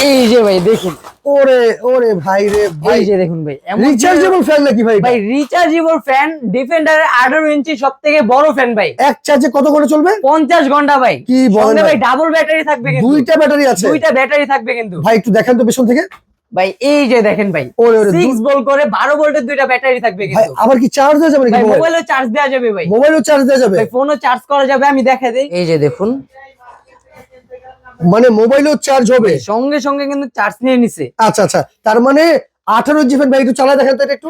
এই যে ভাই দেখুন, ওরে ওরে ভাই রে ভাই, এই যে দেখুন ভাই, রিচার্জেবল ফ্যান নাকি ভাই? ভাই রিচার্জেবল ফ্যান, ডিফেন্ডারের 18 ইঞ্চি সবথেকে বড় ফ্যান ভাই। এক চার্জে কত করে চলবে? 50 ঘন্টা ভাই। কি বলেন সঙ্গে ভাই ভাই? ডাবল ব্যাটারি থাকবে কিন্তু। দুইটা ব্যাটারি আছে? দুইটা ব্যাটারি থাকবে কিন্তু ভাই একটু দেখান তো পেছন থেকে। ভাই এই যে দেখেন ভাই, ওরে ওরে 6 ভোল্ট করে 12 ভোল্টের দুইটা ব্যাটারি থাকবে ভাই, কিন্তু। আবার কি চার্জ দেওয়া যাবে নাকি? ভাই মোবাইলও চার্জ দেওয়া যাবে ভাই। মোবাইলও চার্জ দেওয়া যাবে? ভাই ফোনও চার্জ করা যাবে, আমি দেখাই দেই। এই যে দেখুন, মানে মোবাইলও চার্জ হবে? সঙ্গে সঙ্গে কিন্তু চার্জ নিয়ে নিছে। আচ্ছা আচ্ছা, তার মানে 18 জিবি। ভাই একটু চালা দেখেন তো এটা একটু।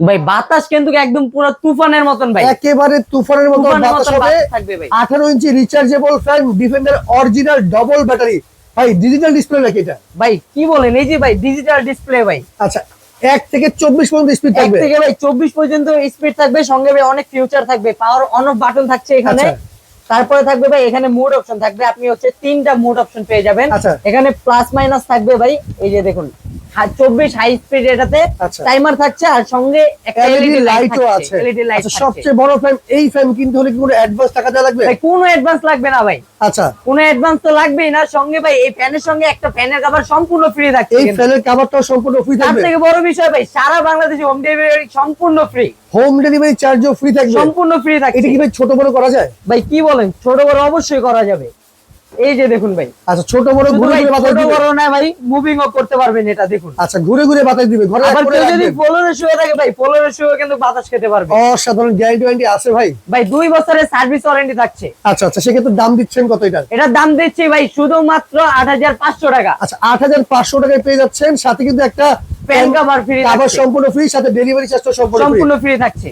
ভাই বাতাস কিন্তু একদম পুরো তুফানের মতন ভাই, একেবারে তুফানের মতো তুফানের বাতাস মতন হবে। বাতাস থাকবে ভাই। 18 inch rechargeable fan, Defender original double battery. ভাই ডিজিটাল ডিসপ্লে নাকি এটা? ভাই কি বলেন, এই যে ভাই ডিজিটাল ডিসপ্লে ভাই। আচ্ছা, 1 থেকে 24 পর্যন্ত স্পিড 1 থাকবে? থেকে ভাই 24 পর্যন্ত স্পিড থাকবে, সঙ্গে ভাই অনেক ফিউচার থাকবে, পাওয়ার অন অফ বাটন থাকছে এখানে। আচ্ছা। তারপরে থাকবে ভাই এখানে মোড অপশন থাকবে, আপনি হচ্ছে 3টা মোড অপশন পেয়ে যাবেন। আচ্ছা। এখানে প্লাস মাইনাস থাকবে ভাই, এই যে দেখুন 24 হাই স্পিড, এটাতে আচ্ছা। টাইমার থাকছে, আর সঙ্গে একটা এলইডি এলইডি লাইট লাইটও আছে। এলইডি লাইট আচ্ছা, থাকছে। সবচেয়ে বড় ফ্যান, এই ফ্যান কিনতে হলে কি কোনো অ্যাডভান্স টাকা দেওয়া লাগবে? ভাই কোনো অ্যাডভান্স লাগবে না ভাই, আচ্ছা, কোনো অ্যাডভান্স তো লাগবেই না। সঙ্গে ভাই এই ফ্যানের সঙ্গে একটা ফ্যানের কভার সম্পূর্ণ ফ্রি থাকছে এই কিন্তু। ফ্যানের কভারটাও সম্পূর্ণ ফ্রি তার থাকবে? থেকে বড় বিষয় ভাই, সারা বাংলাদেশে হোম ডেলিভারি সম্পূর্ণ ফ্রি, হোম ডেলিভারি চার্জও ফ্রি থাকবে? সম্পূর্ণ ফ্রি থাকছে। এটা কি ভাই ছোট বড় করা যায়? ভাই কি বলেন, ছোট বড় অবশ্যই করা যাবে। এই যে দেখুন ভাই, আচ্ছা, ছোট বড় শুধু ঘুরে ভাই ঘুরে বাতাস ছোট দিবে? বড় না ভাই, মুভিং ও করতে পারবেন এটা দেখুন। আচ্ছা, ঘুরে ঘুরে বাতাস দিবে, ঘরে আবার করে কেউ যদি রাখবেন? পোলোরে শুয়ে থাকে ভাই, পোলোরে শুয়ে কিন্তু বাতাস খেতে পারবে। অসাধারণ গ্যারান্টি ওয়ারেন্টি আছে ভাই? ভাই 2 বছরের সার্ভিস ওয়ারেন্টি থাকছে। আচ্ছা আচ্ছা, সেক্ষেত্রে দাম দিচ্ছেন কত এটার? এটার দাম দিচ্ছি ভাই শুধুমাত্র 8500 টাকা। আচ্ছা, 8500 টাকায় পেয়ে যাচ্ছেন, সাথে কিন্তু একটা ফ্যান কভার ফ্রি, কভার সম্পূর্ণ ফ্রি, সাথে ডেলিভারি চার্জটা সম্পূর্ণ ফ্রি। সম্পূর্ণ ফ্রি থাকছে।